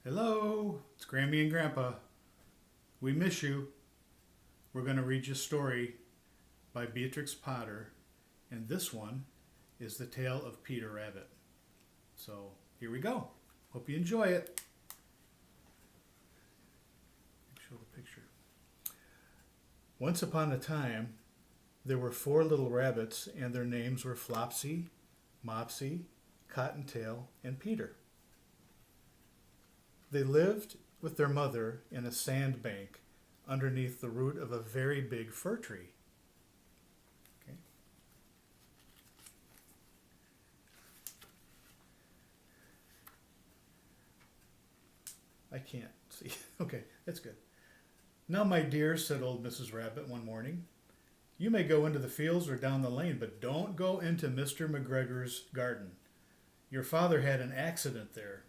Hello, it's Grammy and Grandpa. We miss you. We're going to read you a story by Beatrix Potter, and this one is the tale of Peter Rabbit. So here we go. Hope you enjoy it. Show the picture. Once upon a time, there were 4 little rabbits, and their names were Flopsy, Mopsy, Cottontail, and Peter. They lived with their mother in a sandbank underneath the root of a very big fir tree. Okay. I can't see. Okay, that's good. Now, my dear, said old Mrs. Rabbit one morning, you may go into the fields or down the lane, but don't go into Mr. McGregor's garden. Your father had an accident there.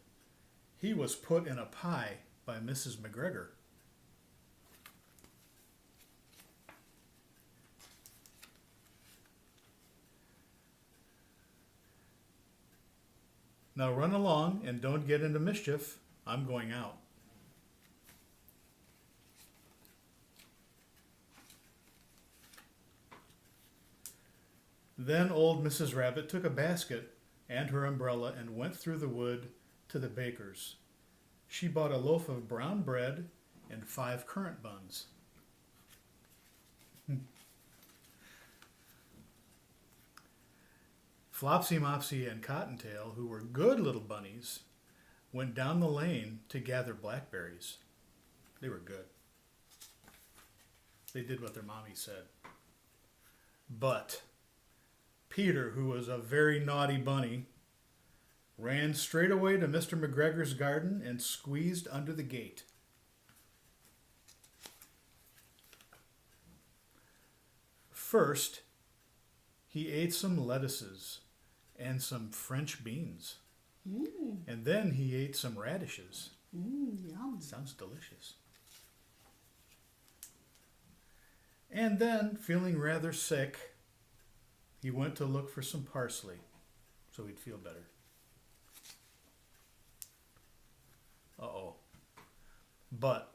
He was put in a pie by Mrs. McGregor. Now run along and don't get into mischief. I'm going out. Then old Mrs. Rabbit took a basket and her umbrella and went through the wood to the baker's. She bought a loaf of brown bread and 5 currant buns. Flopsy, Mopsy, and Cottontail, who were good little bunnies, went down the lane to gather blackberries. They were good. They did what their mommy said. But Peter, who was a very naughty bunny, ran straight away to Mr. McGregor's garden and squeezed under the gate. First, he ate some lettuces and some French beans. And then he ate some radishes. Yum. Sounds delicious. And then, feeling rather sick, he went to look for some parsley so he'd feel better. Uh-oh. But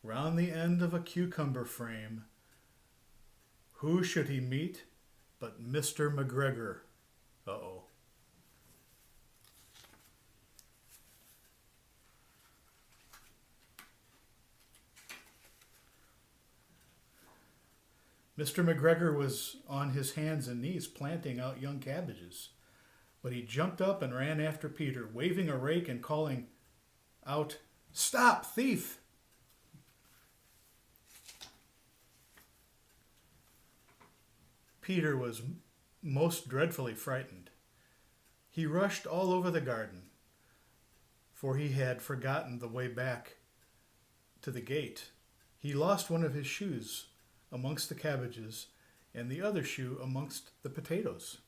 round the end of a cucumber frame, who should he meet but Mr. McGregor? Uh-oh. Mr. McGregor was on his hands and knees planting out young cabbages, but he jumped up and ran after Peter, waving a rake and calling out, "Stop, thief!" Peter was most dreadfully frightened. He rushed all over the garden, for he had forgotten the way back to the gate. He lost one of his shoes amongst the cabbages and the other shoe amongst the potatoes.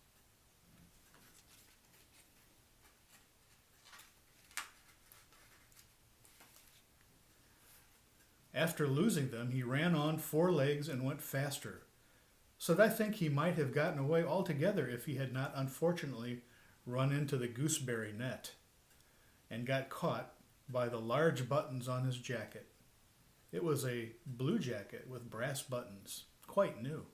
After losing them, he ran on 4 legs and went faster, so that I think he might have gotten away altogether if he had not unfortunately run into the gooseberry net and got caught by the large buttons on his jacket. It was a blue jacket with brass buttons, quite new.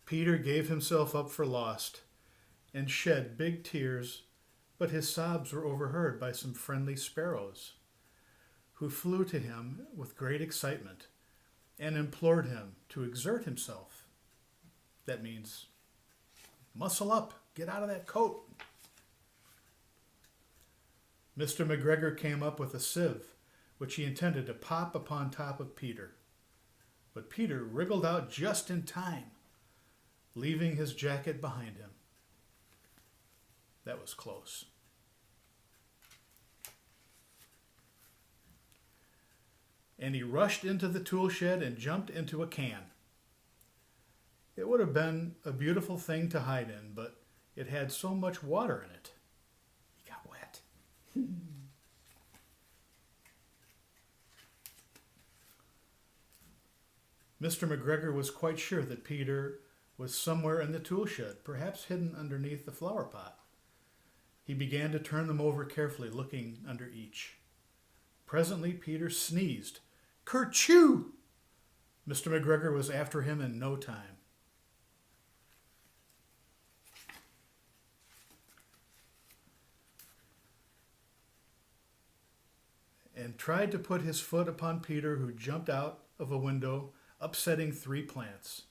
Peter gave himself up for lost and shed big tears, but his sobs were overheard by some friendly sparrows, who flew to him with great excitement and implored him to exert himself. That means, muscle up, get out of that coat. Mr. McGregor came up with a sieve, which he intended to pop upon top of Peter. But Peter wriggled out just in time, leaving his jacket behind him. That was close. And he rushed into the tool shed and jumped into a can. It would have been a beautiful thing to hide in, but it had so much water in it. He got wet. Mr. McGregor was quite sure that Peter was somewhere in the tool shed, perhaps hidden underneath the flower pot. He began to turn them over carefully, looking under each. Presently, Peter sneezed. Kerchoo! Mr. McGregor was after him in no time. And tried to put his foot upon Peter, who jumped out of a window, upsetting 3 plants.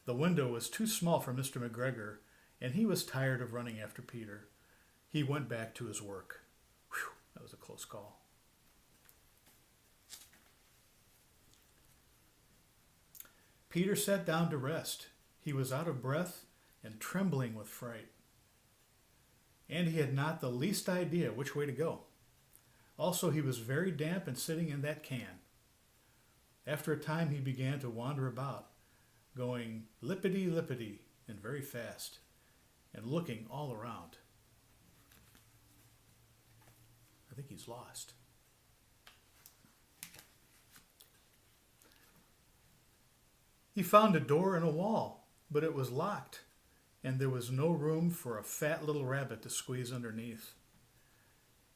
The window was too small for Mr. McGregor, and he was tired of running after Peter. He went back to his work. Whew, that was a close call. Peter sat down to rest. He was out of breath and trembling with fright. And he had not the least idea which way to go. Also, he was very damp and sitting in that can. After a time, he began to wander about, going lippity-lippity and very fast, and looking all around. I think he's lost. He found a door in a wall, but it was locked, and there was no room for a fat little rabbit to squeeze underneath.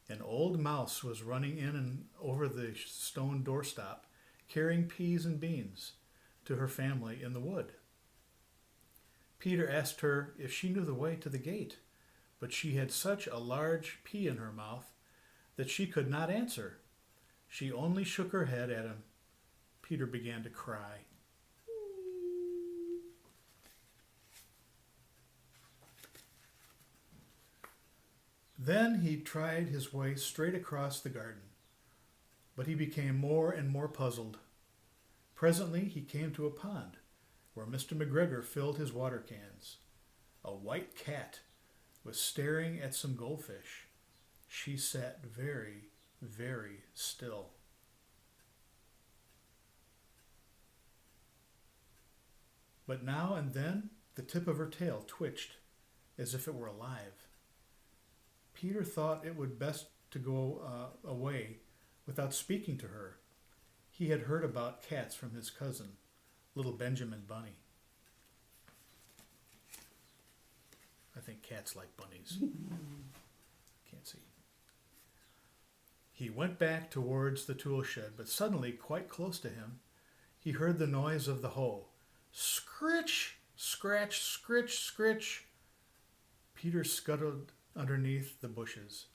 An old mouse was running in and over the stone doorstop, carrying peas and beans to her family in the wood. Peter asked her if she knew the way to the gate, but she had such a large pea in her mouth that she could not answer. She only shook her head at him. Peter began to cry. Then he tried his way straight across the garden, but he became more and more puzzled. Presently he came to a pond where Mr. McGregor filled his water cans. A white cat was staring at some goldfish. She sat very, very still. But now and then the tip of her tail twitched as if it were alive. Peter thought it would best to go away without speaking to her. He had heard about cats from his cousin, little Benjamin Bunny. I think cats like bunnies. Can't see. He went back towards the tool shed, but suddenly, quite close to him, he heard the noise of the hoe. Scritch, scratch, scritch, scritch. Peter scuttled underneath the bushes.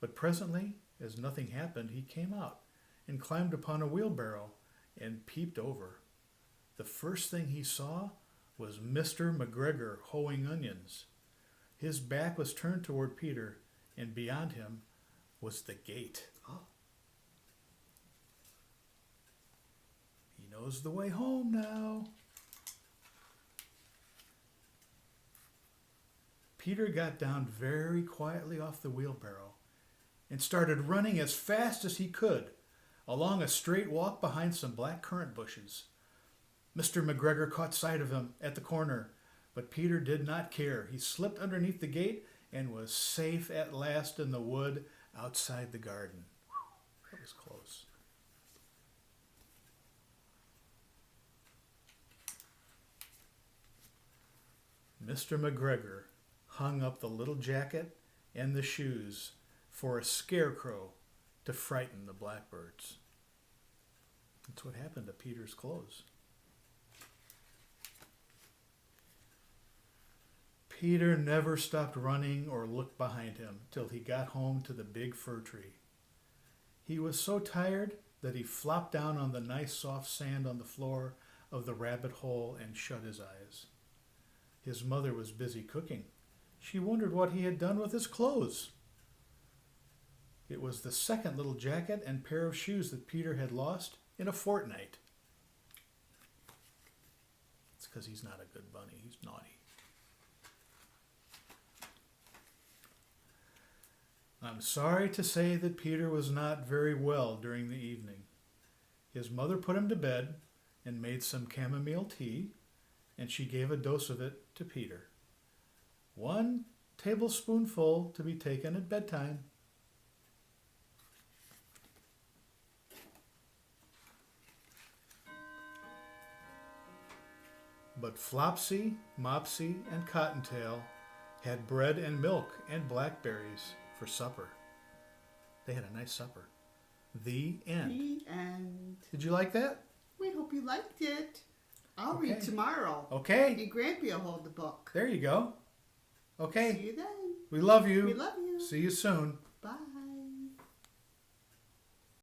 But presently, as nothing happened, he came out and climbed upon a wheelbarrow and peeped over. The first thing he saw was Mr. McGregor hoeing onions. His back was turned toward Peter, and beyond him was the gate. He knows the way home now. Peter got down very quietly off the wheelbarrow and started running as fast as he could along a straight walk behind some black currant bushes. Mr. McGregor caught sight of him at the corner, but Peter did not care. He slipped underneath the gate and was safe at last in the wood outside the garden. Whew, that was close. Mr. McGregor hung up the little jacket and the shoes for a scarecrow to frighten the blackbirds. That's what happened to Peter's clothes. Peter never stopped running or looked behind him till he got home to the big fir tree. He was so tired that he flopped down on the nice soft sand on the floor of the rabbit hole and shut his eyes. His mother was busy cooking. She wondered what he had done with his clothes. It was the second little jacket and pair of shoes that Peter had lost in a fortnight. It's because he's not a good bunny. He's naughty. I'm sorry to say that Peter was not very well during the evening. His mother put him to bed and made some chamomile tea, and she gave a dose of it to Peter. 1 tablespoonful to be taken at bedtime. But Flopsy, Mopsy, and Cottontail had bread and milk and blackberries for supper. They had a nice supper. The end. The end. Did you like that? We hope you liked it. I'll read tomorrow. Okay. And Grampy will hold the book. There you go. Okay. See you then. We love you. We love you. See you soon.